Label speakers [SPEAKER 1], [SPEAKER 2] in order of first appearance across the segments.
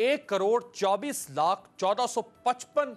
[SPEAKER 1] 1,24,14,55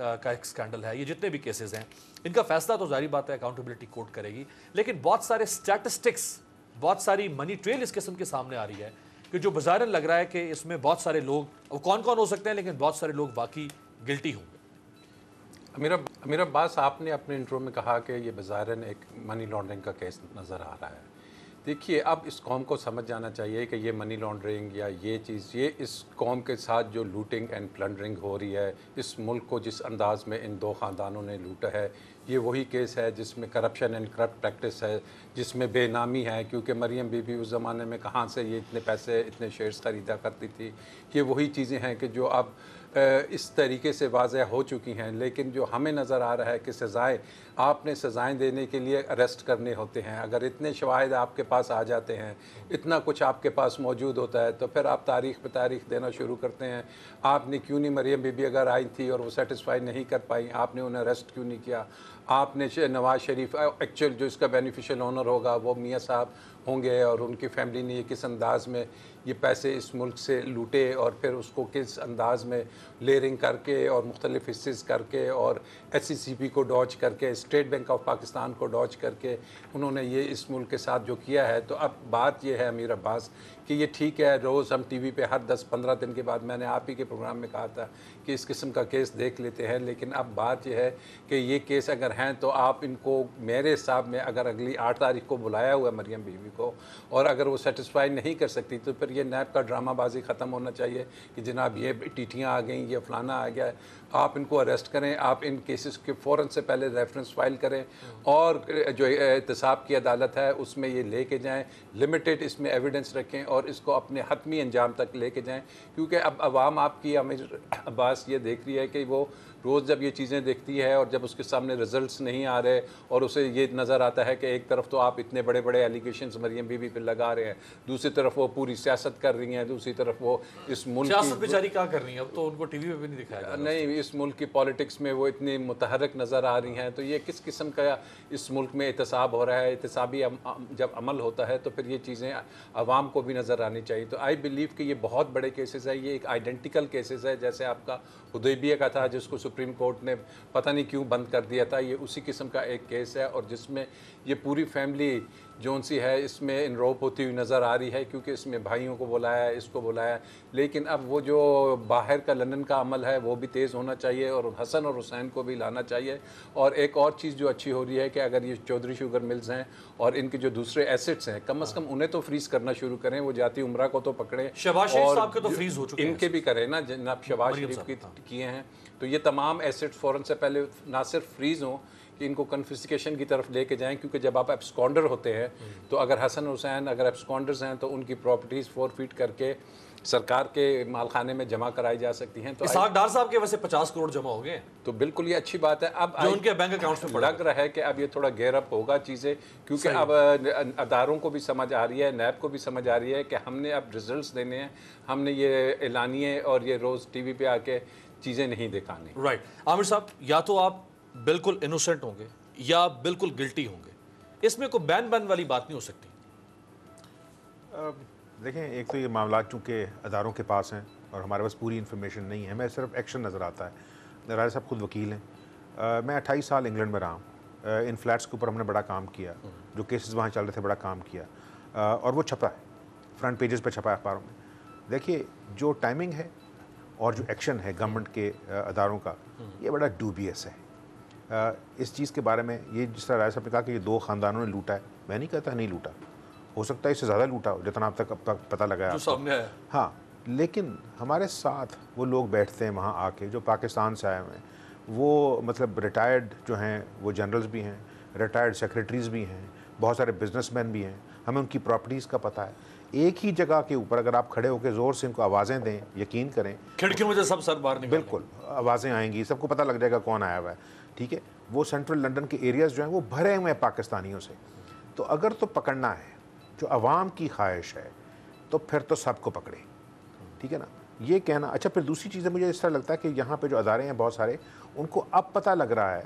[SPEAKER 1] کا ایک اسکینڈل ہے, یہ جتنے بھی کیسز ہیں, ان کا فیصلہ تو ظاہری بات ہے اکاؤنٹیبلٹی کورٹ کرے گی, لیکن بہت سارے اسٹیٹسٹکس, بہت ساری منی ٹریل اس قسم کے سامنے آ رہی ہے کہ جو بظاہر لگ رہا ہے کہ اس میں بہت سارے لوگ, وہ کون کون ہو سکتے ہیں, لیکن بہت سارے لوگ واقعی گلٹی ہوں گے.
[SPEAKER 2] امیر عباس, آپ نے اپنے انٹرو میں کہا کہ یہ بظاہراً ایک منی لانڈرنگ کا کیس نظر آ رہا ہے. دیکھیے, اب اس قوم کو سمجھ جانا چاہیے کہ یہ منی لانڈرنگ یا یہ چیز, یہ اس قوم کے ساتھ جو لوٹنگ اینڈ پلنڈرنگ ہو رہی ہے, اس ملک کو جس انداز میں ان دو خاندانوں نے لوٹا ہے, یہ وہی کیس ہے جس میں کرپشن اینڈ کرپٹ پریکٹس ہے, جس میں بے نامی ہے, کیونکہ مریم بی بی اس زمانے میں کہاں سے یہ اتنے پیسے اتنے شیئرز خریدا کرتی تھی. یہ وہی چیزیں ہیں کہ جو اب اس طریقے سے واضح ہو چکی ہیں. لیکن جو ہمیں نظر آ رہا ہے کہ سزائیں, آپ نے سزائیں دینے کے لیے اریسٹ کرنے ہوتے ہیں. اگر اتنے شواہد آپ کے پاس آ جاتے ہیں, اتنا کچھ آپ کے پاس موجود ہوتا ہے, تو پھر آپ تاریخ پہ تاریخ دینا شروع کرتے ہیں. آپ نے کیوں نہیں, مریم بی بی اگر آئی تھی اور وہ سیٹسفائی نہیں کر پائی, آپ نے انہیں اریسٹ کیوں نہیں کیا؟ آپ نے نواز شریف, ایکچوئل جو اس کا بینیفیشل اونر ہوگا وہ میاں صاحب ہوں گے, اور ان کی فیملی نے یہ کس انداز میں یہ پیسے اس ملک سے لوٹے, اور پھر اس کو کس انداز میں لیئرنگ کر کے اور مختلف حصص کر کے اور ایس سی سی پی کو ڈاج کر کے, اسٹیٹ بینک آف پاکستان کو ڈاج کر کے انہوں نے یہ اس ملک کے ساتھ جو کیا ہے. تو اب بات یہ ہے امیر عباس کہ یہ ٹھیک ہے, روز ہم ٹی وی پہ ہر 10-15 دن کے بعد, میں نے آپ ہی کے پروگرام میں کہا تھا کہ اس قسم کا کیس دیکھ لیتے ہیں, لیکن اب بات یہ ہے کہ یہ کیس اگر ہیں تو آپ ان کو, میرے حساب میں اگر اگلی 8 تاریخ کو بلایا ہوا مریم بی بی کو, اور اگر وہ سیٹسفائی نہیں کر سکتی تو پھر یہ نیب کا ڈرامہ بازی ختم ہونا چاہیے کہ جناب یہ ٹیٹیاں آ گئیں, یہ فلانا آ گیا ہے. آپ ان کو اریسٹ کریں, آپ ان کیسز کے فوراً سے پہلے ریفرنس فائل کریں, اور جو احتساب کی عدالت ہے اس میں یہ لے کے جائیں, لمیٹڈ اس میں ایویڈنس رکھیں, اور اس کو اپنے حتمی انجام تک لے کے جائیں. کیونکہ اب عوام آپ کی, امیر عباس, یہ دیکھ رہی ہے کہ وہ روز جب یہ چیزیں دیکھتی ہے اور جب اس کے سامنے رزلٹس نہیں آ رہے, اور اسے یہ نظر آتا ہے کہ ایک طرف تو آپ اتنے بڑے بڑے ایلیگیشنز مریم بی بی پہ لگا رہے ہیں, دوسری طرف وہ پوری سیاست کر رہی ہیں, دوسری طرف وہ اس ملک
[SPEAKER 1] سیاست بیچاری کیا کر رہی ہیں, اب تو ان کو ٹی وی پہ بھی نہیں دکھایا جا رہا.
[SPEAKER 2] نہیں, اس ملک کی پالیٹکس میں وہ اتنی متحرک نظر آ رہی ہیں. تو یہ کس قسم کا اس ملک میں احتساب ہو رہا ہے؟ احتسابی جب عمل ہوتا ہے تو پھر یہ چیزیں عوام کو بھی نظر آنی چاہیے. تو آئی بلیو کہ یہ بہت بڑے کیسز ہے, یہ ایک آئیڈینٹیکل کیسز ہے, جیسے آپ کا حدیبیہ کا تھا جس کو سپریم کورٹ نے پتہ نہیں کیوں بند کر دیا تھا. یہ اسی قسم کا ایک کیس ہے, اور جس میں یہ پوری فیملی جون سی ہے اس میں انروپ ہوتی ہوئی نظر آ رہی ہے, کیونکہ اس میں بھائیوں کو بلایا ہے, اس کو بلایا ہے. لیکن اب وہ جو باہر کا لندن کا عمل ہے وہ بھی تیز ہونا چاہیے, اور حسن اور حسین کو بھی لانا چاہیے. اور ایک اور چیز جو اچھی ہو رہی ہے کہ اگر یہ چودھری شوگر ملز ہیں اور ان کے جو دوسرے ایسٹس ہیں, کم از کم انہیں تو فریز کرنا شروع کریں. وہ جاتی عمرہ کو تو پکڑیں,
[SPEAKER 1] شہباز شریف صاحب کے تو فریز ہو چکے ہیں,
[SPEAKER 2] ان کے بھی کریں نا جناب شہباز شریف کی کیے ہیں. تو یہ تمام ایسٹس فوراً سے پہلے نہ صرف فریز ہوں کہ ان کو کنفسکیشن کی طرف لے کے جائیں, کیونکہ جب آپ ایبسکونڈر ہوتے ہیں تو اگر حسن حسین اگر ایبسکونڈرز ہیں تو ان کی پراپرٹیز فورفیٹ کر کے سرکار کے مالخانے میں جمع کرائی جا سکتی ہیں. تو
[SPEAKER 1] اسحاق ڈار صاحب کے ویسے 50 کروڑ جمع ہو گئے,
[SPEAKER 2] تو بالکل یہ اچھی بات ہے. اب
[SPEAKER 1] جو ان کے بینک اکاؤنٹس میں
[SPEAKER 2] لگ رہا ہے کہ اب یہ تھوڑا گیئر اپ ہوگا چیزیں, کیونکہ اب اداروں کو بھی سمجھ آ رہی ہے, نیب کو بھی سمجھ آ رہی ہے کہ ہم نے اب ریزلٹس دینے ہیں, ہم نے یہ اعلانیے اور یہ روز ٹی وی پہ آ کے چیزیں نہیں دکھانی.
[SPEAKER 1] رائٹ. عامر صاحب, یا تو آپ بالکل انوسنٹ ہوں گے یا بالکل گلٹی ہوں گے, اس میں کوئی بین والی بات نہیں ہو سکتی.
[SPEAKER 3] دیکھیں, ایک تو یہ معاملات چونکہ اداروں کے پاس ہیں اور ہمارے پاس پوری انفارمیشن نہیں ہے, ہمیں صرف ایکشن نظر آتا ہے. راجہ صاحب خود وکیل ہیں, میں 28 سال انگلینڈ میں رہا ہوں, ان فلیٹس کے اوپر ہم نے بڑا کام کیا, جو کیسز وہاں چل رہے تھے بڑا کام کیا, اور وہ چھپا ہے, فرنٹ پیجز پہ چھپا ہے اخباروں میں. دیکھیے, جو ٹائمنگ ہے اور جو ایکشن ہے گورنمنٹ کے اداروں کا, یہ بڑا ڈوبیس ہے. اس چیز کے بارے میں یہ جس طرح راجہ صاحب نے کہا کہ یہ دو خاندانوں نے لوٹا ہے, میں نہیں کہتا نہیں لوٹا, ہو سکتا ہے اس سے زیادہ لوٹا ہو جتنا اب تک پتہ لگا ہے. ہاں, لیکن ہمارے ساتھ وہ لوگ بیٹھتے ہیں وہاں آ کے جو پاکستان سے آئے ہوئے ہیں, وہ مطلب ریٹائرڈ جو ہیں وہ جنرلز بھی ہیں, ریٹائرڈ سیکریٹریز بھی ہیں, بہت سارے بزنس مین بھی ہیں, ہمیں ان کی پراپرٹیز کا پتہ ہے. ایک ہی جگہ کے اوپر اگر آپ کھڑے ہو کے زور سے ان کو آوازیں دیں, یقین کریں
[SPEAKER 1] کھڑکیوں میں سے سب سر باہر نکلیں,
[SPEAKER 3] بالکل آوازیں آئیں گی, سب کو پتہ لگ جائے گا کون آیا ہوا ہے. ٹھیک ہے, وہ سینٹرل لنڈن کے ایریاز جو ہیں وہ بھرے ہوئے ہیں پاکستانیوں سے. تو اگر تو پکڑنا ہے جو عوام کی خواہش ہے تو پھر تو سب کو پکڑے. ٹھیک ہے نا, یہ کہنا. اچھا, پھر دوسری چیز مجھے اس طرح لگتا ہے کہ یہاں پہ جو ادارے ہیں بہت سارے, ان کو اب پتہ لگ رہا ہے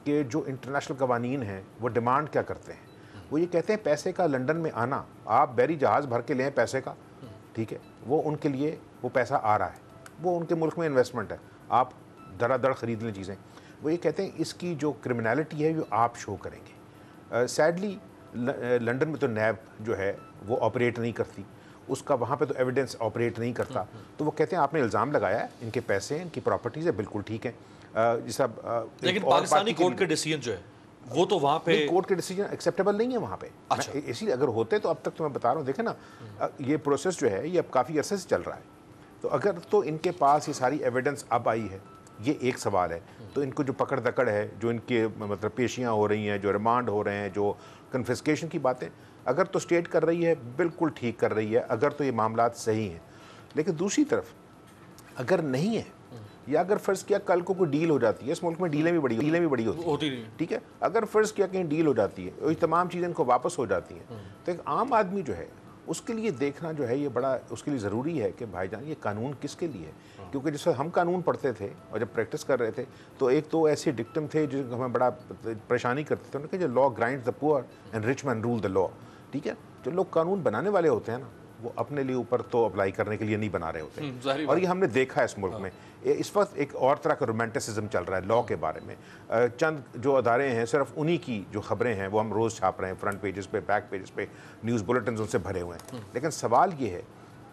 [SPEAKER 3] کہ جو انٹرنیشنل قوانین ہیں وہ ڈیمانڈ کیا کرتے ہیں. وہ یہ کہتے ہیں پیسے کا لنڈن میں آنا, آپ بیری جہاز بھر کے لیں پیسے کا, ٹھیک ہے, وہ ان کے لیے وہ پیسہ آ رہا ہے, وہ ان کے ملک میں انویسٹمنٹ ہے. آپ دھڑا دھڑ خرید لیں چیزیں. وہ یہ کہتے ہیں اس کی جو کرمنالٹی ہے وہ آپ شو کریں گے. سیڈلی لنڈن میں تو نیب جو ہے وہ آپریٹ نہیں کرتی, اس کا وہاں پہ تو ایویڈنس آپریٹ نہیں کرتا. تو وہ کہتے ہیں آپ نے الزام لگایا ہے, ان کے پیسے ہیں, ان کی پراپرٹیز ہے, بالکل ٹھیک ہے.
[SPEAKER 1] لیکن پاکستانی کورٹ کے ڈیسیجن جو ہے وہ تو وہاں پہ
[SPEAKER 3] کورٹ کے ڈیسیجن ایکسیپٹیبل نہیں ہے وہاں پہ. اس لیے اگر ہوتے تو اب تک تو میں بتا رہا ہوں, دیکھیں نا یہ پروسیس جو ہے یہ اب کافی عرصے سے چل رہا ہے. تو اگر تو ان کے پاس یہ ساری ایویڈنس اب آئی ہے, یہ ایک سوال ہے. تو ان کو جو پکڑ دکڑ ہے, جو ان کے مطلب پیشیاں ہو رہی ہیں, جو ریمانڈ ہو رہے ہیں, جو کنفسکیشن کی باتیں, اگر تو اسٹیٹ کر رہی ہے بالکل ٹھیک کر رہی ہے, اگر تو یہ معاملات صحیح ہیں. لیکن دوسری طرف اگر نہیں ہے, یا اگر فرض کیا کل کو کوئی ڈیل ہو جاتی ہے, اس ملک میں ڈیلیں بھی بڑی ہوتی ہیں, ٹھیک ہے, اگر فرض کیا کہیں ڈیل ہو جاتی ہے, یہ تمام چیزیں ان کو واپس ہو جاتی ہیں, تو ایک عام آدمی جو ہے اس کے لیے دیکھنا جو ہے یہ بڑا اس کے لیے ضروری ہے کہ بھائی جان یہ قانون کس کے لیے ہے. کیونکہ جس وقت ہم قانون پڑھتے تھے اور جب پریکٹس کر رہے تھے تو ایک تو ایسے ڈکٹم تھے جو ہمیں بڑا پریشانی کرتے تھے, انہوں نے کہا جو لا grinds the poor and rich men rule the law. ٹھیک ہے, جو لوگ قانون بنانے والے ہوتے ہیں نا وہ اپنے لیے اوپر تو اپلائی کرنے کے لیے نہیں بنا رہے ہوتے. اور یہ ہم نے دیکھا ہے اس ملک میں. اس وقت ایک اور طرح کا رومانٹسزم چل رہا ہے لا کے بارے میں. چند جو ادارے ہیں صرف انہی کی جو خبریں ہیں وہ ہم روز چھاپ رہے ہیں, فرنٹ پیجز پہ, بیک پیجز پہ, نیوز بلیٹنز ان سے بھرے ہوئے ہیں. لیکن سوال یہ ہے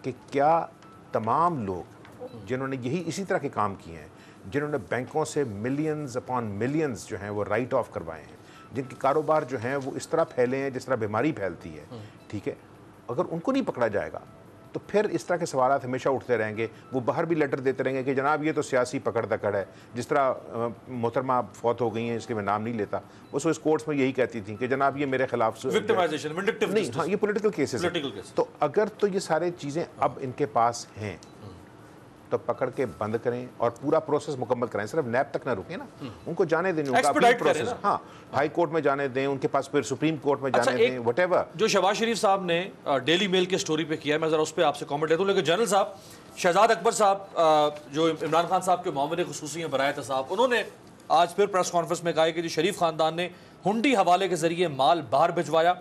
[SPEAKER 3] کہ کیا تمام لوگ جنہوں نے یہی اسی طرح کے کام کیے ہیں, جنہوں نے بینکوں سے ملینز اپان ملینز جو ہیں وہ رائٹ آف کروائے ہیں, جن کے کاروبار جو ہیں وہ اس طرح پھیلے ہیں جس طرح بیماری پھیلتی ہے, ٹھیک ہے, اگر ان کو نہیں پکڑا جائے گا تو پھر اس طرح کے سوالات ہمیشہ اٹھتے رہیں گے. وہ باہر بھی لیٹر دیتے رہیں گے کہ جناب یہ تو سیاسی پکڑ دکڑ ہے. جس طرح محترمہ فوت ہو گئی ہیں, اس کے میں نام نہیں لیتا, وہ سوئس کورٹس میں یہی کہتی تھیں کہ جناب یہ میرے خلاف نہیں, ہاں یہ پولیٹیکل کیسز ہیں. تو اگر تو یہ سارے چیزیں اب ان کے پاس ہیں تو پکڑ کے بند کریں اور پورا پروسیس مکمل کریں. صرف نیب تک نہ رکیں نا, ان کو جانے دیں, ان کا اپیل پروسیس, ہاں ہائی کورٹ میں جانے دیں, ان کے پاس پھر سپریم کورٹ میں جانے دیں, وٹ ایور.
[SPEAKER 1] جو شہباز شریف صاحب نے ڈیلی میل کے سٹوری پہ کیا ہے, میں ذرا اس پہ آپ سے کامنٹ لیتا ہوں. لیکن جنرل صاحب, شہزاد اکبر صاحب جو عمران خان صاحب کے معاون خصوصی ہیں برائے تصاحب, انہوں نے آج پھر پریس کانفرنس میں کہا کہ جو شریف خاندان نے ہنڈی حوالے کے ذریعے مال باہر بھجوایا.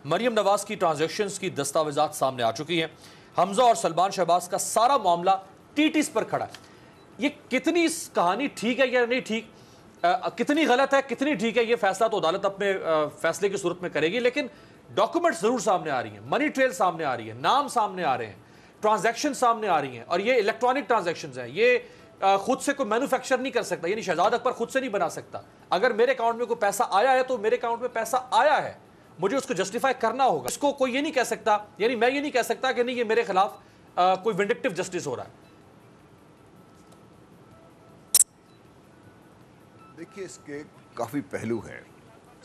[SPEAKER 1] مریم نواز کی ٹرانزیکشنز کی دستاویزات سامنے آ چکی ہیں. حمزہ اور سلمان شہباز کا سارا معاملہ ٹیٹیز پر کھڑا ہے. یہ کتنی کہانی ٹھیک ہے یا نہیں ٹھیک, کتنی غلط ہے کتنی ٹھیک ہے, یہ فیصلہ تو عدالت اپنے فیصلے کی صورت میں کرے گی. لیکن ڈاکومنٹ ضرور سامنے آ رہی ہیں, منی ٹریل سامنے آ رہی ہے, نام سامنے آ رہے ہیں, ٹرانزیکشن سامنے آ رہی ہیں, اور یہ الیکٹرانک ٹرانزیکشنز ہیں. یہ خود سے کوئی مینوفیکچر نہیں کر سکتا, یعنی شہزاد اکبر خود سے نہیں بنا سکتا. اگر میرے اکاؤنٹ میں کوئی پیسہ آیا ہے تو میرے اکاؤنٹ میں پیسہ آیا ہے, مجھے اس کو جسٹیفائی کرنا ہوگا. اس کو کوئی یہ نہیں کہہ سکتا, یعنی میں یہ نہیں کہہ سکتا کہ نہیں یہ میرے خلاف کوئی وینڈکٹیو جسٹس ہو رہا ہے.
[SPEAKER 4] دیکھیے اس کے کافی پہلو ہیں.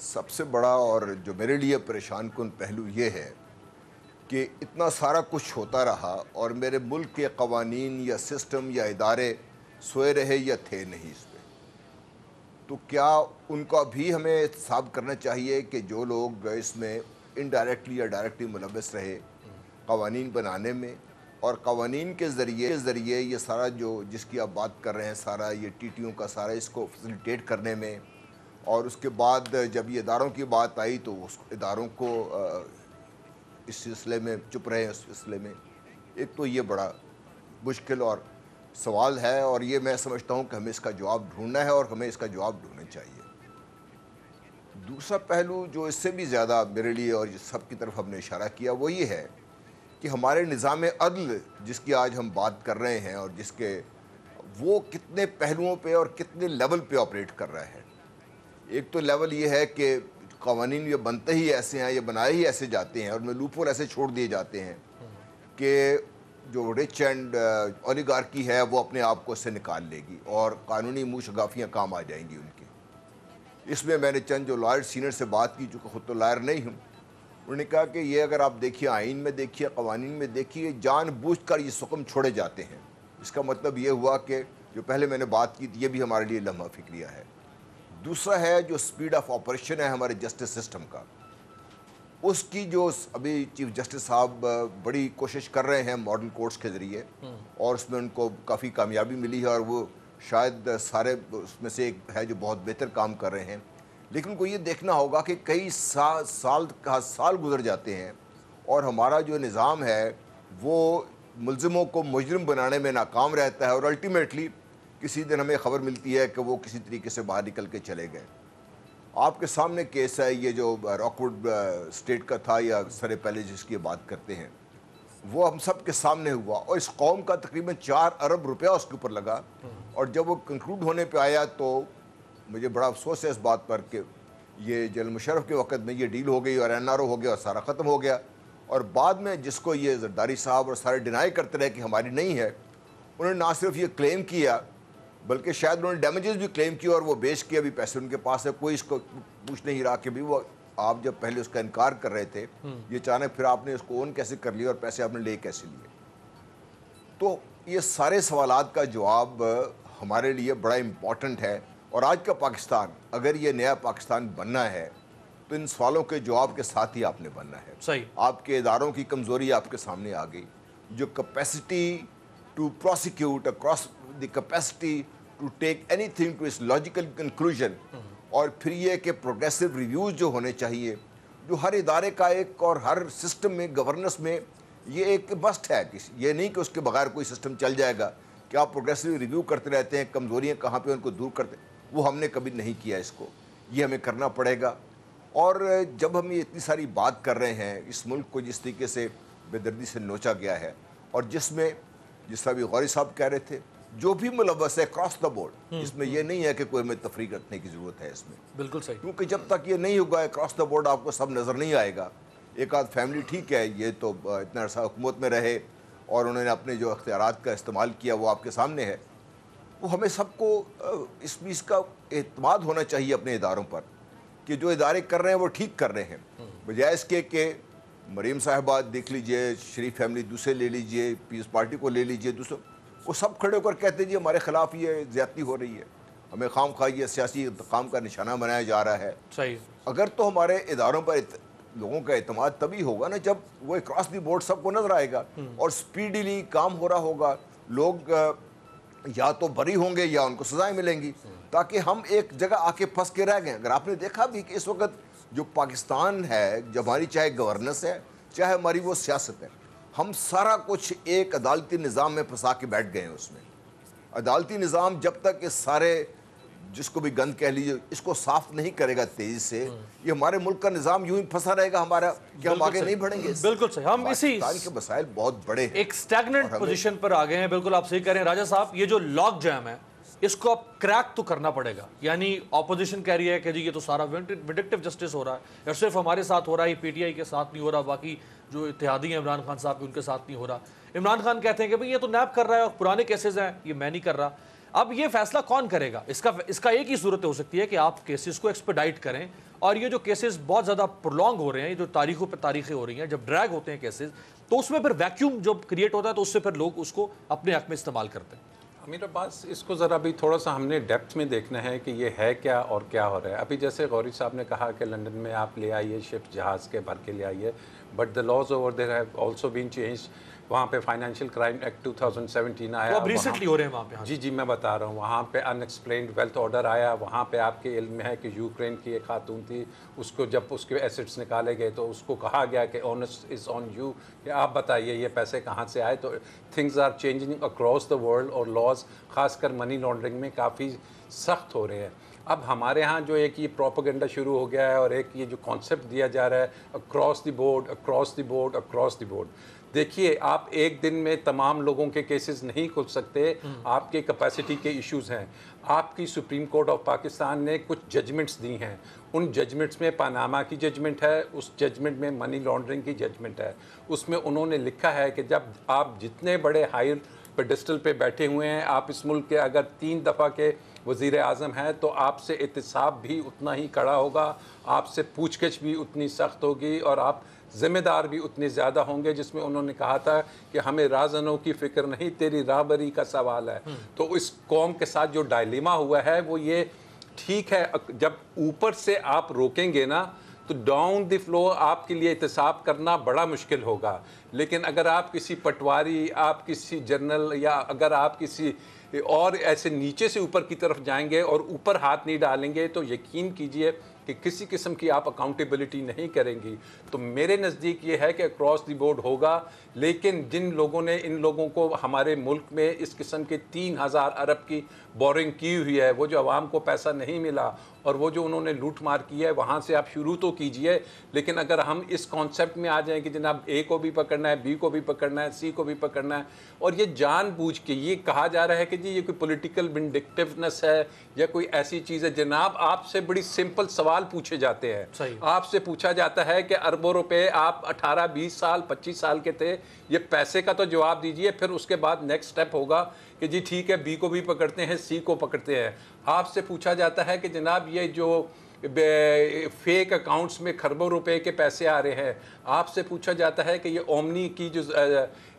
[SPEAKER 4] سب سے بڑا اور جو میرے لیے پریشان کن پہلو یہ ہے کہ اتنا سارا کچھ ہوتا رہا اور میرے ملک کے قوانین یا سسٹم یا ادارے سوئے رہے یا تھے نہیں اس پہ. تو کیا ان کا بھی ہمیں احتساب کرنا چاہیے کہ جو لوگ اس میں انڈائریکٹلی یا ڈائریکٹلی ملوث رہے قوانین بنانے میں, اور قوانین کے ذریعے یہ سارا جو جس کی آپ بات کر رہے ہیں, سارا یہ ٹیٹیوں کا سارا اس کو فیسیلیٹیٹ کرنے میں, اور اس کے بعد جب یہ اداروں کی بات آئی تو اس اداروں کو اس سلسلے میں چپ رہے ہیں. اس سلسلے میں ایک تو یہ بڑا مشکل اور سوال ہے, اور یہ میں سمجھتا ہوں کہ ہمیں اس کا جواب ڈھونڈنا ہے اور ہمیں اس کا جواب ڈھونڈنا چاہیے. دوسرا پہلو جو اس سے بھی زیادہ میرے لیے اور سب کی طرف ہم نے اشارہ کیا وہ یہ ہے کہ ہمارے نظام عدل جس کی آج ہم بات کر رہے ہیں اور جس کے وہ کتنے پہلوؤں پہ اور کتنے لیول پہ آپریٹ کر رہا ہے. ایک تو لیول یہ ہے کہ قوانین یہ بنتے ہی ایسے ہیں, یہ بنائے ہی ایسے جاتے ہیں, اور میں لوپ ہول ایسے چھوڑ دیے جاتے ہیں کہ جو رچ اینڈ اولیگارکی ہے وہ اپنے آپ کو اس سے نکال لے گی اور قانونی منہ شگافیاں کام آ جائیں گی ان کی. اس میں نے چند جو لائر سینئر سے بات کی, چونکہ خود تو لائر نہیں ہوں, انہوں نے کہا کہ یہ اگر آپ دیکھیے آئین میں دیکھیے, قوانین میں دیکھیے, جان بوجھ کر یہ حکم چھوڑے جاتے ہیں. اس کا مطلب یہ ہوا کہ جو پہلے میں نے بات کی تھی یہ بھی ہمارے لیے لمحہ فکریہ ہے. دوسرا ہے جو سپیڈ آف آپریشن ہے ہمارے جسٹس سسٹم کا, اس کی جو ابھی چیف جسٹس صاحب بڑی کوشش کر رہے ہیں ماڈل کورٹس کے ذریعے, اور اس میں ان کو کافی کامیابی ملی ہے, اور وہ شاید سارے اس میں سے ایک ہے جو بہت بہتر کام کر رہے ہیں. لیکن ان کو یہ دیکھنا ہوگا کہ کئی سال گزر جاتے ہیں اور ہمارا جو نظام ہے وہ ملزموں کو مجرم بنانے میں ناکام رہتا ہے, اور الٹیمیٹلی کسی دن ہمیں خبر ملتی ہے کہ وہ کسی طریقے سے باہر نکل کے چلے گئے. آپ کے سامنے کیس ہے یہ جو راک ووڈ اسٹیٹ کا تھا یا سر پہلے جس کی بات کرتے ہیں, وہ ہم سب کے سامنے ہوا اور اس قوم کا تقریباً 4 ارب روپیہ اس کے اوپر لگا. اور جب وہ کنکلوڈ ہونے پہ آیا تو مجھے بڑا افسوس ہے اس بات پر کہ یہ جنرل مشرف کے وقت میں یہ ڈیل ہو گئی اور NRO ہو گیا اور سارا ختم ہو گیا. اور بعد میں جس کو یہ زرداری صاحب اور سارے ڈینائی کرتے رہے کہ ہماری نہیں ہے, انہوں نے نہ صرف یہ کلیم کیا بلکہ شاید انہوں نے ڈیمیجز بھی کلیم کیا اور وہ بیچ کے ابھی پیسے ان کے پاس ہے. کوئی اس کو پوچھ نہیں رہا کہ بھی وہ آپ جب پہلے اس کا انکار کر رہے تھے یہ اچانک پھر آپ نے اس کو اون کیسے کر لیا اور پیسے آپ نے لے کیسے لیے. تو یہ سارے سوالات کا جواب ہمارے لیے بڑا امپورٹنٹ ہے. اور آج کا پاکستان اگر یہ نیا پاکستان بننا ہے تو ان سوالوں کے جواب کے ساتھ ہی آپ نے بننا ہے.
[SPEAKER 1] صحیح.
[SPEAKER 4] آپ کے اداروں کی کمزوری آپ کے سامنے آ گئی, جو capacity to prosecute across the capacity to take anything to its logical conclusion, اور پھر یہ کہ پروگریسو ریویوز جو ہونے چاہیے, جو ہر ادارے کا ایک اور ہر سسٹم میں گورننس میں یہ ایک مسٹ ہے. یہ نہیں کہ اس کے بغیر کوئی سسٹم چل جائے گا کہ آپ پروگریسو ریویو کرتے رہتے ہیں, کمزوریاں کہاں پہ ان کو دور کرتے ہیں. وہ ہم نے کبھی نہیں کیا, اس کو یہ ہمیں کرنا پڑے گا. اور جب ہم یہ اتنی ساری بات کر رہے ہیں اس ملک کو جس طریقے سے بے دردی سے نوچا گیا ہے, اور جس میں جس طرح بھی غوری صاحب کہہ رہے تھے جو بھی ملوث ہے کراس دا بورڈ, اس میں یہ نہیں ہے کہ کوئی ہمیں تفریق رکھنے کی ضرورت ہے اس میں.
[SPEAKER 1] بالکل صحیح.
[SPEAKER 4] کیونکہ جب تک یہ نہیں ہوگا کراس دا بورڈ آپ کو سب نظر نہیں آئے گا. ایک آدھ فیملی ٹھیک ہے, یہ تو اتنا عرصہ حکومت میں رہے اور انہوں نے اپنے جو اختیارات کا استعمال کیا وہ آپ کے سامنے ہے. وہ ہمیں سب کو اس کا اعتماد ہونا چاہیے اپنے اداروں پر کہ جو ادارے کر رہے ہیں وہ ٹھیک کر رہے ہیں, بجائے اس کے کہ مریم صاحبہ دیکھ لیجئے, شریف فیملی دوسرے لے لیجئے, پیس پارٹی کو لے لیجئے, دوسرے وہ سب کھڑے ہو کر کہتے ہیں جی ہمارے خلاف یہ زیادتی ہو رہی ہے, ہمیں خام خواہ یہ سیاسی انتقام کا نشانہ بنایا جا رہا ہے.
[SPEAKER 1] صحیح.
[SPEAKER 4] اگر تو ہمارے اداروں پر لوگوں کا اعتماد تبھی ہوگا نا جب وہ اکراس دی بورڈ سب کو نظر آئے گا اور سپیڈیلی کام ہو رہا ہوگا. لوگ یا تو بری ہوں گے یا ان کو سزائیں ملیں گی, تاکہ ہم ایک جگہ آ کے پھنس کے رہ گئے. اگر آپ نے دیکھا بھی کہ اس وقت جو پاکستان ہے, جب ہماری چاہے گورننس ہے چاہے ہماری وہ سیاست ہے, ہم سارا کچھ ایک عدالتی نظام میں پھنسا کے بیٹھ گئے ہیں. اس میں عدالتی نظام جب تک اس سارے جس کو بھی گند کہہ لیجیے اس کو صاف نہیں کرے گا تیزی سے, یہ ہمارے ملک کا نظام یوں ہی پھنسا رہے گا ہمارا کہ ہم آگے نہیں بڑھیں گے.
[SPEAKER 1] بالکل صحیح. ہم اسی
[SPEAKER 4] پاکستان کے مسائل بہت بڑے ہیں,
[SPEAKER 1] ایک سٹیگننٹ پوزیشن پر آ گئے ہیں. بالکل آپ صحیح کہہ رہے ہیں راجہ صاحب. یہ جو لاک جیم ہے اس کو اب کریک تو کرنا پڑے گا. یعنی اپوزیشن کہہ رہی ہے کہ جی یہ تو سارا وینڈکٹیو جسٹس ہو رہا ہے, اور صرف ہمارے ساتھ ہو رہا ہے, PTI کے ساتھ نہیں ہو رہا, باقی جو اتحادی ہیں عمران خان صاحب کے ان کے ساتھ نہیں ہو رہا. عمران خان کہتے ہیں کہ بھئی یہ تو نیب کر رہا ہے اور پرانے کیسز ہیں, یہ میں نہیں کر رہا. اب یہ فیصلہ کون کرے گا؟ اس کا ایک ہی صورت ہو سکتی ہے کہ آپ کیسز کو ایکسپیڈائٹ کریں, اور یہ جو کیسز بہت زیادہ پرولونگ ہو رہے ہیں, یہ جو تاریخوں پہ تاریخیں ہو رہی ہیں, جب ڈریگ ہوتے ہیں کیسز تو اس میں پھر ویکیوم جب کریٹ ہوتا ہے تو اس سے پھر لوگ اس کو اپنے حق میں استعمال کرتے ہیں.
[SPEAKER 2] امیر عباس, اس کو ذرا بھی تھوڑا سا ہم نے ڈیپتھ میں دیکھنا ہے کہ یہ ہے کیا اور کیا ہو رہا ہے. ابھی جیسے غوری صاحب نے کہا کہ لنڈن میں آپ لے آئیے شپ, جہاز کے بھر کے لے آئیے, but the laws over there have also been change. وہاں پہ فائنینشیل کرائم ایکٹ 2017 آیا,
[SPEAKER 1] اب ریسنٹلی ہو رہے ہیں وہاں پہ.
[SPEAKER 2] جی میں بتا رہا ہوں. وہاں پہ ان ایکسپلینڈ ویلتھ آرڈر آیا. وہاں پہ آپ کے علم میں ہے کہ یوکرین کی ایک خاتون تھی, اس کو جب اس کے ایسٹس نکالے گئے تو اس کو کہا گیا کہ اونس از آن یو, کہ آپ بتائیے یہ پیسے کہاں سے آئے. تو things are changing across the world, اور لاز خاص کر منی لانڈرنگ میں کافی سخت ہو رہے ہیں. اب ہمارے ہاں جو ایک یہ پروپیگنڈا شروع ہو گیا ہے, اور ایک یہ جو کانسیپٹ دیا جا رہا ہے across the board, across the board, across the board. دیکھیے آپ ایک دن میں تمام لوگوں کے کیسز نہیں کھل سکتے, آپ کے کیپیسٹی کے ایشوز ہیں. آپ کی سپریم کورٹ آف پاکستان نے کچھ ججمنٹس دی ہیں, ان ججمنٹس میں پاناما کی ججمنٹ ہے, اس ججمنٹ میں منی لانڈرنگ کی ججمنٹ ہے. اس میں انہوں نے لکھا ہے کہ جب آپ جتنے بڑے ہائی پیڈسٹل پہ بیٹھے ہوئے ہیں, آپ اس ملک کے اگر 3 دفعہ کے وزیر اعظم ہیں, تو آپ سے احتساب بھی اتنا ہی کڑا ہوگا, آپ سے پوچھ گچھ بھی اتنی سخت ہوگی, اور آپ ذمہ دار بھی اتنے زیادہ ہوں گے. جس میں انہوں نے کہا تھا کہ ہمیں رازنوں کی فکر نہیں, تیری رابری کا سوال ہے. تو اس قوم کے ساتھ جو ڈائلیما ہوا ہے وہ یہ ٹھیک ہے, جب اوپر سے آپ روکیں گے نا تو ڈاؤن دی فلو آپ کے لیے احتساب کرنا بڑا مشکل ہوگا. لیکن اگر آپ کسی پٹواری, آپ کسی جنرل, یا اگر آپ کسی اور ایسے نیچے سے اوپر کی طرف جائیں گے اور اوپر ہاتھ نہیں ڈالیں گے تو یقین کیجئے کہ کسی قسم کی آپ اکاؤنٹیبلٹی نہیں کریں گی. تو میرے نزدیک یہ ہے کہ اکراس دی بورڈ ہوگا, لیکن جن لوگوں نے ان لوگوں کو ہمارے ملک میں اس قسم کے 3000 ارب کی بورنگ کی ہوئی ہے, وہ جو عوام کو پیسہ نہیں ملا اور وہ جو انہوں نے لوٹ مار کی ہے, وہاں سے آپ شروع تو کیجئے. لیکن اگر ہم اس کانسیپٹ میں آ جائیں کہ جناب اے کو بھی پکڑنا ہے, بی کو بھی پکڑنا ہے, سی کو بھی پکڑنا ہے, اور یہ جان بوجھ کے یہ کہا جا رہا ہے کہ جی یہ کوئی پولیٹیکل ونڈکٹیونیس ہے یا کوئی ایسی چیز ہے. جناب آپ سے بڑی سمپل سوال پوچھے جاتے ہیں, آپ سے پوچھا جاتا ہے کہ اربوں روپے آپ 18 20 سال 25 سال کے تھے, یہ پیسے کا تو جواب دیجئے. پھر اس کے بعد نیکسٹ سٹیپ ہوگا کہ جی ٹھیک ہے بی کو بھی پکڑتے ہیں, سی کو پکڑتے ہیں. آپ سے پوچھا جاتا ہے کہ جناب یہ جو فیک اکاؤنٹس میں کھربوں روپے کے پیسے آ رہے ہیں, آپ سے پوچھا جاتا ہے کہ یہ اومنی کی جو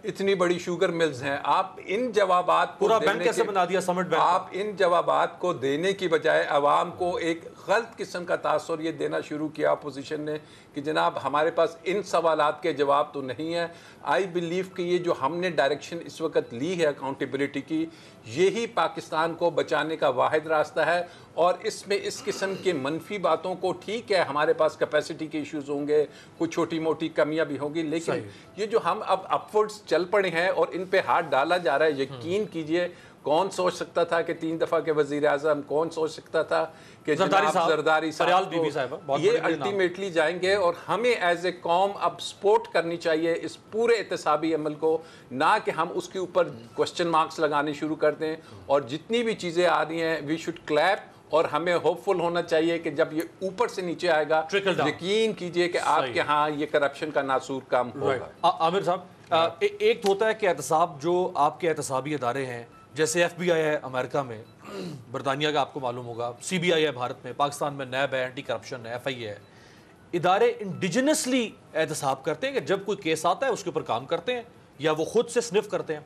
[SPEAKER 2] اتنی بڑی شوگر ملز ہیں, آپ ان جوابات
[SPEAKER 1] پورا بینک کیسے بنا دیا سمٹ بینک,
[SPEAKER 2] آپ ان جوابات کو دینے کی بجائے عوام کو ایک غلط قسم کا تاثر یہ دینا شروع کیا اپوزیشن نے کہ جناب ہمارے پاس ان سوالات کے جواب تو نہیں ہے. آئی بلیو کہ یہ جو ہم نے ڈائریکشن اس وقت لی ہے اکاؤنٹیبلٹی کی, یہی پاکستان کو بچانے کا واحد راستہ ہے. اور اس میں اس قسم کے منفی باتوں کو, ٹھیک ہے ہمارے پاس کیپیسٹی کے ایشوز ہوں گے, کچھ چھوٹی موٹی کمیاں بھی ہوں گی, لیکن یہ جو ہم اب اپورڈز چل پڑے ہیں اور ان پہ ہاتھ ڈالا جا رہا ہے, یقین کیجئے کون سوچ سکتا تھا کہ 3 دفعہ کے وزیر اعظم, کون سوچ سکتا تھا کہ جناب زرداری صاحب یہ الٹیمیٹلی جائیں گے. اور ہمیں ایز اے قوم اب سپورٹ کرنی چاہیے اس پورے احتسابی عمل کو, نہ کہ ہم اس کے اوپر کوسچن مارکس لگانے شروع کر دیں. اور جتنی بھی چیزیں آ رہی ہیں وی شوڈ کلیپ, اور ہمیں ہوپ فل ہونا چاہیے کہ جب یہ اوپر سے نیچے آئے گا یقین کیجئے کہ آپ کے ہاں یہ کرپشن کا ناسور کام ہوگا.
[SPEAKER 1] عامر صاحب, ایک تو ہوتا ہے کہ احتساب جو آپ کے احتسابی ادارے ہیں, جیسے ایف بی آئی ہے امریکہ میں, برطانیہ کا آپ کو معلوم ہوگا, سی بی آئی ہے بھارت میں, پاکستان میں نیب ہے, اینٹی کرپشن ہے, ایف آئی اے ہے, ادارے انڈیجنسلی احتساب کرتے ہیں کہ جب کوئی کیس آتا ہے اس کے اوپر کام کرتے ہیں یا وہ خود سے سنف کرتے ہیں.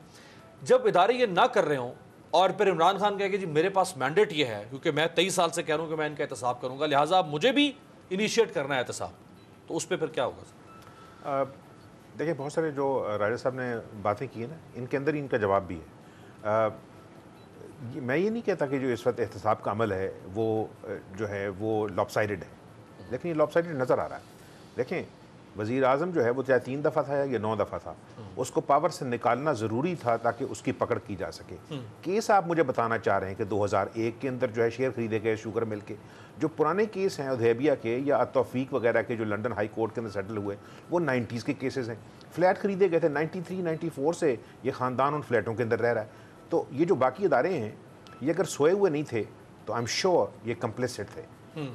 [SPEAKER 1] جب ادارے یہ نہ کر رہے ہوں اور پھر عمران خان کہے کہ جی میرے پاس مینڈیٹ یہ ہے کیونکہ میں 23 سال سے کہہ رہا ہوں کہ میں ان کا احتساب کروں گا, لہٰذا مجھے بھی انیشیٹ کرنا ہے احتساب, تو اس پہ پھر کیا ہوگا؟
[SPEAKER 3] دیکھیں بہت سارے جو راجہ صاحب نے باتیں کی ہیں نا, ان کے اندر ان کا جواب بھی ہے. میں یہ نہیں کہتا کہ جو اس وقت احتساب کا عمل ہے وہ جو ہے وہ لاپ سائڈڈ ہے, لیکن یہ لاپ سائڈڈ نظر آ رہا ہے. دیکھیں وزیر اعظم جو ہے وہ چاہے 3 دفعہ تھا یا 9 دفعہ تھا, اس کو پاور سے نکالنا ضروری تھا تاکہ اس کی پکڑ کی جا سکے. کیس آپ مجھے بتانا چاہ رہے ہیں کہ 2001 کے اندر جو ہے شیئر خریدے گئے شوگر مل کے, جو پرانے کیس ہیں ادھیبیہ کے یا توفیق وغیرہ کے جو لنڈن ہائی کورٹ کے اندر سیٹل ہوئے, وہ 90s کے کیسز ہیں. فلیٹ خریدے گئے تھے 93 94 سے, یہ خاندان ان فلیٹوں کے اندر رہ رہا ہے. تو یہ جو باقی ادارے ہیں یہ اگر سوئے ہوئے نہیں تھے تو آئی ایم شیور یہ کمپلیسٹ تھے,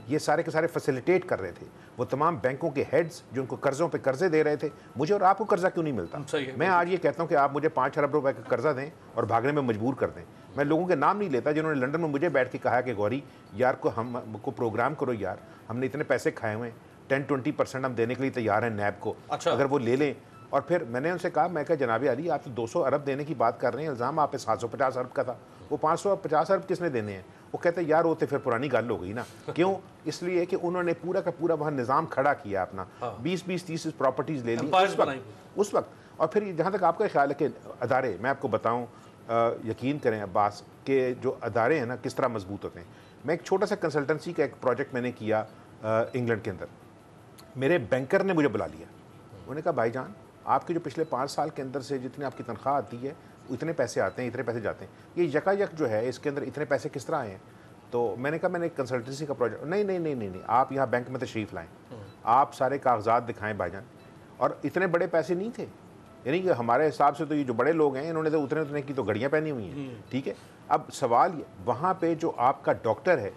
[SPEAKER 3] یہ سارے کے سارے فیسیلیٹیٹ کر رہے تھے. وہ تمام بینکوں کے ہیڈز جو ان کو قرضوں پہ قرضے دے رہے تھے, مجھے اور آپ کو قرضہ کیوں نہیں ملتا؟ میں آج یہ کہتا ہوں کہ آپ مجھے 5 ارب روپے کا قرضہ دیں اور بھاگنے میں مجبور کر دیں. میں لوگوں کے نام نہیں لیتا جنہوں نے لنڈن میں مجھے بیٹھ کے کہا کہ گوری یار کو ہم کو پروگرام کرو یار, ہم نے اتنے پیسے کھائے ہوئے ہیں, 10-20% ہم دینے کے لیے تیار ہیں نیب کو, اگر وہ لے لیں. اور پھر میں نے ان سے کہا, میں کہا جناب علی آپ تو 200 ارب دینے کی بات کر رہے ہیں, الزام آپ پہ 750 ارب کا تھا, وہ 550 ارب کس نے دینے ہیں؟ وہ کہتے ہیں یار ہوتے پھر پرانی گل ہو گئی نا. کیوں؟ اس لیے کہ انہوں نے پورا کا پورا وہاں نظام کھڑا کیا اپنا, 20-30 پراپرٹیز لے لی اس وقت. اور پھر جہاں تک آپ کا خیال ہے کہ ادارے, میں آپ کو بتاؤں, یقین کریں عباس کہ جو ادارے ہیں نا کس طرح مضبوط ہوتے ہیں. میں ایک چھوٹا سا کنسلٹنسی کا ایک پروجیکٹ میں نے کیا انگلینڈ کے اندر. میرے بینکر نے مجھے بلا لیا, انہوں نے کہا بھائی جان آپ کے جو پچھلے 5 سال کے اندر سے جتنے آپ کی تنخواہ آتی ہے اتنے پیسے آتے ہیں, اتنے پیسے جاتے ہیں, یہ یکایک جو ہے اس کے اندر اتنے پیسے کس طرح آئے ہیں؟ تو میں نے کہا میں نے ایک کنسلٹنسی کا پروجیکٹ, نہیں آپ یہاں بینک میں تشریف لائیں, آپ سارے کاغذات دکھائیں بھائی جان. اور اتنے بڑے پیسے نہیں تھے, یعنی کہ ہمارے حساب سے تو یہ جو بڑے لوگ ہیں انہوں نے تو اتنے کی تو گھڑیاں پہنی ہوئی ہیں, ٹھیک ہے. اب سوال یہ, وہاں پہ جو آپ کا ڈاکٹر ہے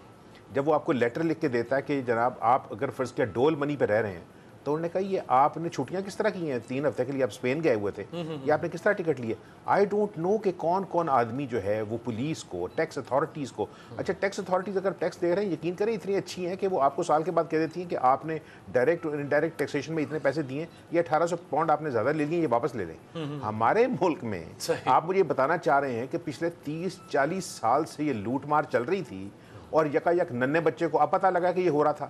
[SPEAKER 3] جب وہ آپ کو لیٹر لکھ کے دیتا ہے کہ جناب آپ اگر فرض کیا ڈول منی پہ رہ رہے ہیں, تو انہوں نے کہا یہ آپ نے چھٹیاں کس طرح کی ہیں, 3 ہفتے کے لیے آپ اسپین گئے ہوئے تھے, یہ آپ نے کس طرح ٹکٹ لیے؟ آئی ڈونٹ نو کہ کون کون آدمی جو ہے وہ پولیس کو, ٹیکس اتھارٹیز کو, اچھا ٹیکس اتھارٹیز اگر ٹیکس دے رہے ہیں یقین کریں اتنی اچھی ہیں کہ وہ آپ کو سال کے بعد کہہ دیتی ہیں کہ آپ نے ڈائریکٹ اور انڈائریکٹ ٹیکسیشن میں اتنے پیسے دیے, یہ 1800 پاؤنڈ آپ نے زیادہ لے لیے, یہ واپس لے لیں. ہمارے ملک میں آپ مجھے بتانا چاہ رہے ہیں کہ پچھلے 30-40 سال سے یہ لوٹ مار چل رہی تھی اور یکایک ننھے بچے کو اب پتہ لگا کہ یہ ہو رہا تھا.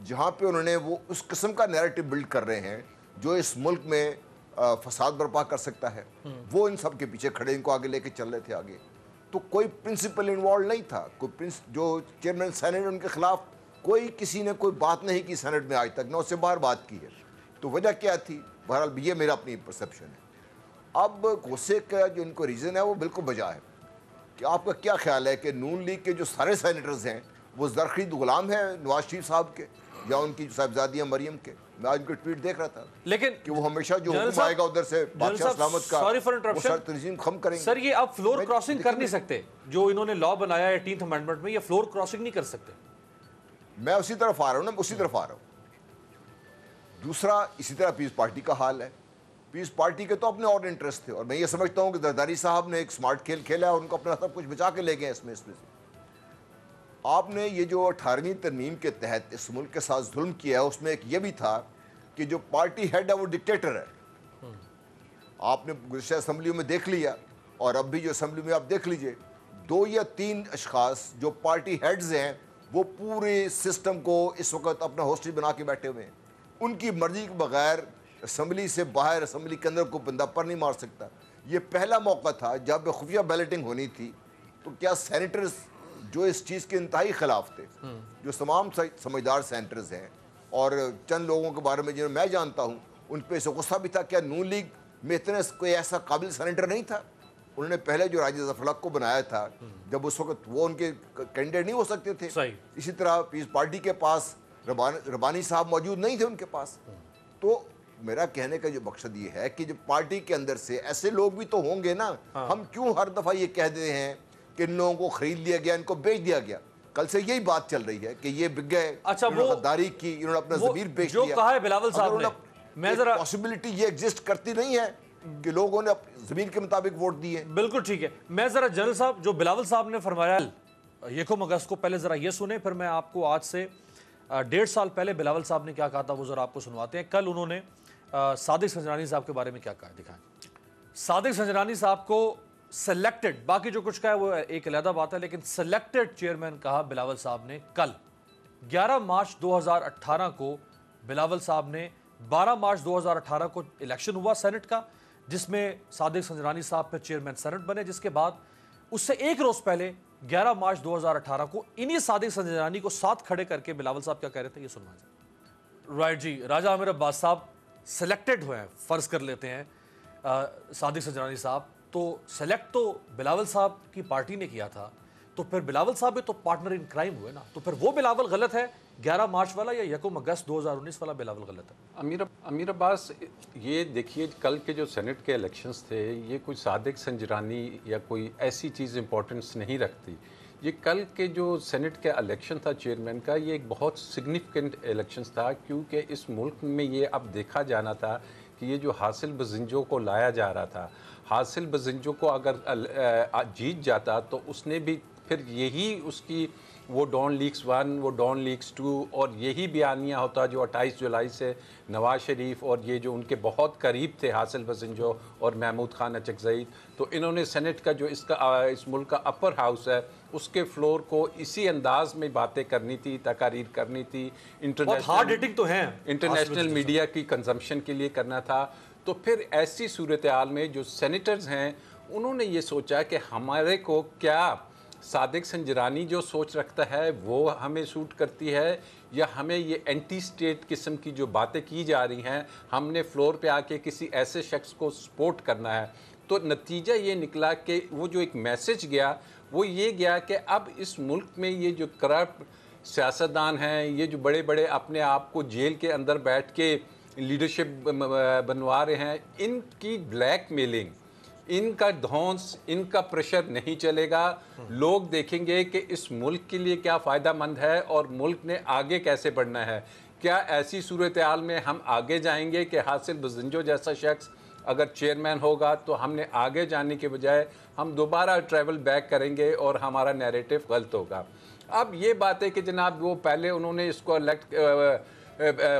[SPEAKER 4] جہاں پہ انہوں نے وہ اس قسم کا نیریٹو بلڈ کر رہے ہیں جو اس ملک میں فساد برپا کر سکتا ہے، وہ ان سب کے پیچھے کھڑے ان کو آگے لے کے چل رہے تھے آگے. تو کوئی پرنسپل انوالو نہیں تھا، کوئی جو چیئرمین سینٹ ان کے خلاف کوئی کسی نے کوئی بات نہیں کی سینٹ میں آج تک، نہ اس سے باہر بات کی ہے. تو وجہ کیا تھی؟ بہرحال یہ میرا اپنی پرسیپشن ہے. اب غصے کا جو ان کو ریزن ہے وہ بالکل بجا ہے کہ آپ کا کیا خیال ہے کہ نون لیگ کے جو سارے سینیٹرز ہیں وہ زرخرید غلام ہیں نواز شریف صاحب کے یا ان کی صاحبزادیاں مریم کے؟ میں آج ان کے ٹویٹ دیکھ رہا تھا
[SPEAKER 1] لیکن
[SPEAKER 4] کہ وہ ہمیشہ جو حکم آئے گا ادھر سے بادشاہ سلامت کا وہ سر تنظیم خم کریں گے.
[SPEAKER 1] سر یہ آپ فلور کراسنگ کر نہیں سکتے، جو انہوں نے لا بنایا ہے 18th امینڈمنٹ میں، یہ فلور کراسنگ نہیں کر سکتے.
[SPEAKER 4] میں اسی طرف آ رہا ہوں نا، اسی طرف آ رہا ہوں. دوسرا اسی طرح پیس پارٹی کا حال ہے. پیس پارٹی کے تو اپنے اور انٹرسٹ تھے، اور میں یہ سمجھتا ہوں کہ زرداری صاحب نے ایک سمارٹ کھیل کھیلا ہے اور ان کو اپنا سب کچھ بچا کے لے گئے اس میں سے. آپ نے یہ جو 18ویں ترمیم کے تحت اس ملک کے ساتھ ظلم کیا ہے اس میں ایک یہ بھی تھا کہ جو پارٹی ہیڈ ہے وہ ڈکٹیٹر ہے. آپ نے گزشتہ اسمبلیوں میں دیکھ لیا اور اب بھی جو اسمبلی میں آپ دیکھ لیجئے 2 یا 3 اشخاص جو پارٹی ہیڈز ہیں وہ پورے سسٹم کو اس وقت اپنا ہوسٹیج بنا کے بیٹھے ہوئے ہیں. ان کی مرضی کے بغیر اسمبلی سے باہر اسمبلی کے اندر کوئی بندہ پر نہیں مار سکتا. یہ پہلا موقع تھا جب خفیہ بیلٹنگ ہونی تھی تو کیا سینیٹرز جو اس چیز کے انتہائی خلاف تھے، جو تمام سمجھدار سینیٹرز ہیں اور چند لوگوں کے بارے میں جنہیں میں جانتا ہوں ان پہ سے غصہ بھی تھا، کیا نون لیگ میں اتنے کوئی ایسا قابل سینیٹر نہیں تھا؟ انہوں نے پہلے جو راجہ ظفر الحق کو بنایا تھا جب اس وقت وہ ان کے کینڈیڈیٹ نہیں ہو سکتے تھے. اسی طرح پیس پارٹی کے پاس ربانی صاحب موجود نہیں تھے ان کے پاس. تو میرا کہنے کا جو مقصد یہ ہے کہ جو پارٹی کے اندر سے ایسے لوگ بھی تو ہوں گے نا. ہم کیوں ہر دفعہ یہ کہہ دے ہیں کہ ان لوگوں کو خرید لیا گیا، ان کو بیچ دیا گیا؟ کل سے یہی بات چل رہی ہے کہ یہ بک گئے، انہوں نے غداری کی، انہوں نے اپنا ضمیر بیچ دیا.
[SPEAKER 1] جو کہا ہے بلاول صاحب نے، میں ذرا
[SPEAKER 4] پاسبلٹی یہ ایگزسٹ کرتی نہیں ہے کہ لوگوں نے زمین کے مطابق ووٹ دیے.
[SPEAKER 1] بالکل ٹھیک ہے. میں ذرا جنرل صاحب جو بلاول صاحب نے فرمایا 1 اگست کو، پہلے ذرا یہ سنیں، پھر میں آپ کو آج سے 1.5 سال پہلے بلاول صاحب نے کیا کہا تھا وہ ذرا آپ کو سنواتے ہیں. کل انہوں نے صادق سنجرانی صاحب کے بارے میں کیا کہا ہے دکھائیں. صادق سنجرانی صاحب کو سلیکٹڈ، باقی جو کچھ کہا ہے وہ ایک علیحدہ بات ہے، لیکن سلیکٹڈ چیئرمین کہا بلاول صاحب نے. کل 11 مارچ 2018 کو بلاول صاحب نے 12 مارچ 2018 کو الیکشن ہوا سینٹ کا، جس میں صادق سنجرانی صاحب پھر چیئرمین سینٹ بنے، جس کے بعد اس سے ایک روز پہلے 11 مارچ 2018 کو انہی صادق سنجرانی کو ساتھ کھڑے کر کے بلاول صاحب کیا کہہ رہے تھے، یہ سنوائیں. رائٹ جی، راجہ عامر عباس صاحب سلیکٹڈ ہوئے ہیں، فرض کر لیتے ہیں صادق سنجرانی صاحب، تو سلیکٹ تو بلاول صاحب کی پارٹی نے کیا تھا، تو پھر بلاول صاحب بھی تو پارٹنر ان کرائم ہوئے نا. تو پھر وہ بلاول غلط ہے 11 مارچ والا یا 1 اگست 2019 والا بلاول غلط ہے؟
[SPEAKER 2] امیر عباس، یہ دیکھیے کل کے جو سینٹ کے الیکشنز تھے یہ کوئی صادق سنجرانی یا کوئی ایسی چیز امپورٹنس نہیں رکھتی. یہ کل کے جو سینٹ کا الیکشن تھا چیئرمین کا، یہ ایک بہت سگنیفیکنٹ الیکشنز تھا، کیونکہ اس ملک میں یہ اب دیکھا جانا تھا کہ یہ جو حاصل بزنجو کو لایا جا رہا تھا، حاصل بزنجو کو اگر جیت جاتا تو اس نے بھی پھر یہی اس کی وہ ڈان لیکس 1 وہ ڈان لیکس 2 اور یہی بیانیہ ہوتا جو 28 جولائی سے نواز شریف اور یہ جو ان کے بہت قریب تھے حاصل بزنجو اور محمود خان اچکزئی، تو انہوں نے سینٹ کا جو اس ملک کا اپر ہاؤس ہے اس کے فلور کو اسی انداز میں باتیں کرنی تھی، تقاریر کرنی تھی، انٹرنیشنل میڈیا کی کنزمپشن کے لیے کرنا تھا. تو پھر ایسی صورتحال میں جو سینیٹرز ہیں انہوں نے یہ سوچا کہ ہمارے کو کیا صادق سنجرانی جو سوچ رکھتا ہے وہ ہمیں سوٹ کرتی ہے، یا ہمیں یہ اینٹی سٹیٹ قسم کی جو باتیں کی جا رہی ہیں ہم نے فلور پہ آ کے کسی ایسے شخص کو سپورٹ کرنا ہے. تو نتیجہ یہ نکلا کہ وہ جو ایک میسج گیا وہ یہ گیا کہ اب اس ملک میں یہ جو کرپٹ سیاستدان ہیں، یہ جو بڑے بڑے اپنے آپ کو جیل کے اندر بیٹھ کے لیڈرشپ بنوا رہے ہیں، ان کی بلیک میلنگ، ان کا دھونس، ان کا پریشر نہیں چلے گا. لوگ دیکھیں گے کہ اس ملک کے لیے کیا فائدہ مند ہے اور ملک نے آگے کیسے بڑھنا ہے. کیا ایسی صورتحال میں ہم آگے جائیں گے کہ حاصل بزنجو جیسا شخص اگر چیئرمین ہوگا تو ہم نے آگے جانے کے بجائے ہم دوبارہ ٹریول بیک کریں گے اور ہمارا نیریٹو غلط ہوگا. اب یہ بات ہے کہ جناب وہ پہلے انہوں نے اس کو الیکٹ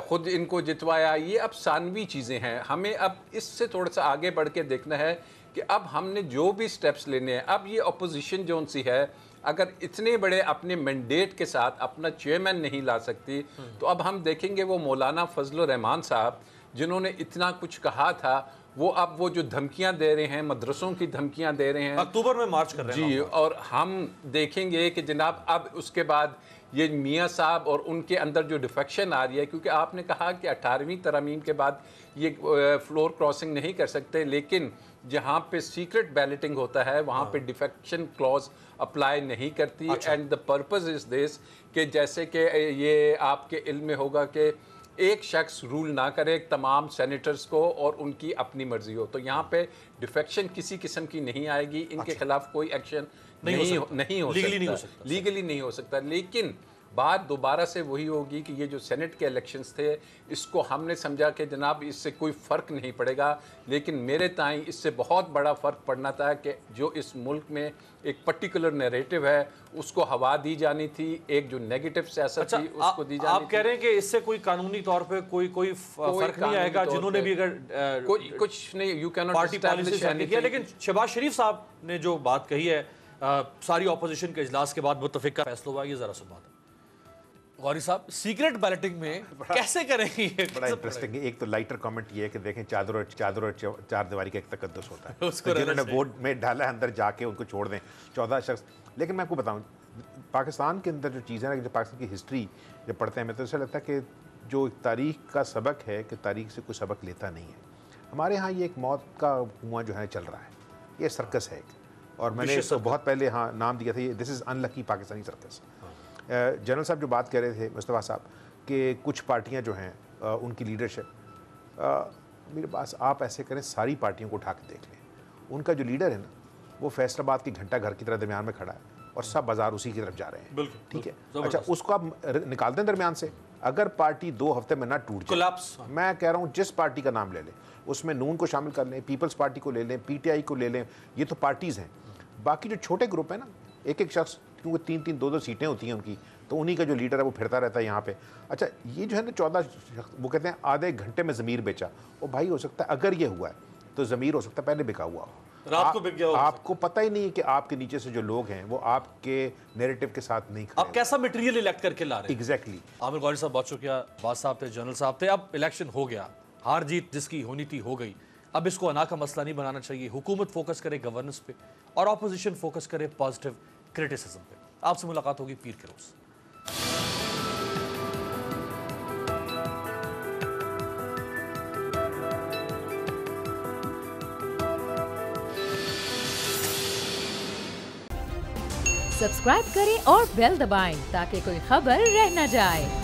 [SPEAKER 2] خود ان کو جتوایا، یہ اب ثانوی چیزیں ہیں. ہمیں اب اس سے تھوڑا سا آگے بڑھ کے دیکھنا ہے کہ اب ہم نے جو بھی سٹیپس لینے ہیں. اب یہ اپوزیشن جو سی ہے اگر اتنے بڑے اپنے مینڈیٹ کے ساتھ اپنا چیئرمین نہیں لا سکتی تو اب ہم دیکھیں گے وہ مولانا فضل الرحمان صاحب جنہوں نے اتنا کچھ کہا تھا وہ اب وہ جو دھمکیاں دے رہے ہیں مدرسوں کی دھمکیاں دے رہے ہیں
[SPEAKER 1] اکتوبر میں مارچ کر رہے ہیں
[SPEAKER 2] جی اور ہم دیکھیں گے کہ جناب اب اس کے بعد یہ میاں صاحب اور ان کے اندر جو ڈیفیکشن آ رہی ہے کیونکہ آپ نے کہا کہ 18ویں ترمیم کے بعد یہ فلور کراسنگ نہیں کر سکتے لیکن جہاں پہ سیکرٹ بیلٹنگ ہوتا ہے وہاں پہ ڈیفیکشن کلوز اپلائی نہیں کرتی اینڈ دا پرپز از دس کہ جیسے کہ یہ آپ کے علم میں ہوگا کہ ایک شخص رول نہ کرے تمام سینیٹرز کو اور ان کی اپنی مرضی ہو تو یہاں پہ ڈیفیکشن کسی قسم کی نہیں آئے گی ان کے خلاف کوئی ایکشن نہیں ہو سکتا لیگلی نہیں ہو سکتا لیکن بات دوبارہ سے وہی ہوگی کہ یہ جو سینٹ کے الیکشنز تھے اس کو ہم نے سمجھا کہ جناب اس سے کوئی فرق نہیں پڑے گا لیکن میرے تائیں اس سے بہت بڑا فرق پڑنا تھا کہ جو اس ملک میں ایک پرٹیکولر نیریٹو ہے اس کو ہوا دی جانی تھی ایک جو نیگیٹو سیاست تھی اس کو دی جانی تھی
[SPEAKER 1] آپ کہہ رہے ہیں کہ اس سے کوئی قانونی طور پہ کوئی فرق نہیں آئے گا جنہوں نے بھی اگر
[SPEAKER 2] کچھ نہیں یو کین
[SPEAKER 1] پارٹی پالیسی کیا لیکن شہباز شریف صاحب نے جو بات کہی ہے ساری اپوزیشن کے اجلاس کے بعد متفق کا فیصلہ ہوا یہ ذرا سا بات ہے غوری صاحب سیکرٹ بیلٹنگ میں کیسے کریں گے
[SPEAKER 3] بڑا انٹرسٹنگ ہے ایک تو لائٹر کامنٹ یہ ہے کہ دیکھیں چادر اور چار دیواری کا ایک تقدس ہوتا ہے جنہوں نے ووٹ میں ڈالا ہے اندر جا کے ان کو چھوڑ دیں 14 شخص لیکن میں آپ کو بتاؤں پاکستان کے اندر جو چیزیں ہیں جو پاکستان کی ہسٹری جب پڑھتے ہیں میں تو ایسا لگتا ہے کہ جو تاریخ کا سبق ہے کہ تاریخ سے کوئی سبق لیتا نہیں ہے ہمارے ہاں یہ ایک موت کا کنواں جو ہے چل رہا ہے یہ سرکس ہے ایک اور میں نے اس کو بہت پہلے ہاں نام دیا تھا یہ دس از ان لکی پاکستانی سرکس جنرل صاحب جو بات کہہ رہے تھے مصطفیٰ صاحب کہ کچھ پارٹیاں جو ہیں ان کی لیڈرشپ میرے پاس آپ ایسے کریں ساری پارٹیوں کو اٹھا کے دیکھ لیں ان کا جو لیڈر ہے نا وہ فیصل آباد کی گھنٹہ گھر کی طرح درمیان میں کھڑا ہے اور سب بازار اسی کی طرف جا رہے ہیں ٹھیک ہے اچھا اس کو آپ نکال دیں درمیان سے اگر پارٹی 2 ہفتے میں نہ ٹوٹ جائے میں کہہ رہا ہوں جس پارٹی کا نام لے لیں اس میں نون کو شامل کر لیں پیپلز پارٹی کو لے لیں پی ٹی آئی کو لے لیں یہ تو پارٹیز ہیں باقی جو چھوٹے گروپ ہیں نا ایک شخص کیونکہ 3 2 سیٹیں ہوتی ہیں ان کی تو انہی کا جو لیڈر ہے وہ پھرتا رہتا ہے یہاں پہ اچھا یہ جو ہے نا 14 وہ کہتے ہیں آدھے گھنٹے میں ضمیر بیچا وہ بھائی ہو سکتا ہے اگر یہ ہوا ہے تو ضمیر ہو سکتا ہے پہلے بکا ہوا ہو
[SPEAKER 1] رات کو بک گیا ہو
[SPEAKER 3] آپ کو پتہ ہی نہیں ہے کہ آپ کے نیچے سے جو لوگ ہیں وہ آپ کے نیریٹو کے ساتھ نہیں کھڑے
[SPEAKER 1] آپ کیسا میٹیریل الیکٹ کر کے لا رہے ہیں
[SPEAKER 3] ایگزیکٹلی
[SPEAKER 1] عامر غوری صاحب بہت شکریہ باز صاحب تھے جنرل صاحب تھے اب الیکشن ہو گیا ہار جیت جس کی ہونی تھی ہو گئی اب اس کو انا کا مسئلہ نہیں بنانا چاہیے حکومت فوکس کرے گورننس پہ اور اپوزیشن فوکس کرے پازیٹیو کرٹیسزم پہ آپ سے ملاقات ہوگی پیر کے روز
[SPEAKER 5] سبسکرائب کریں اور بیل دبائیں تاکہ کوئی خبر رہ نہ جائے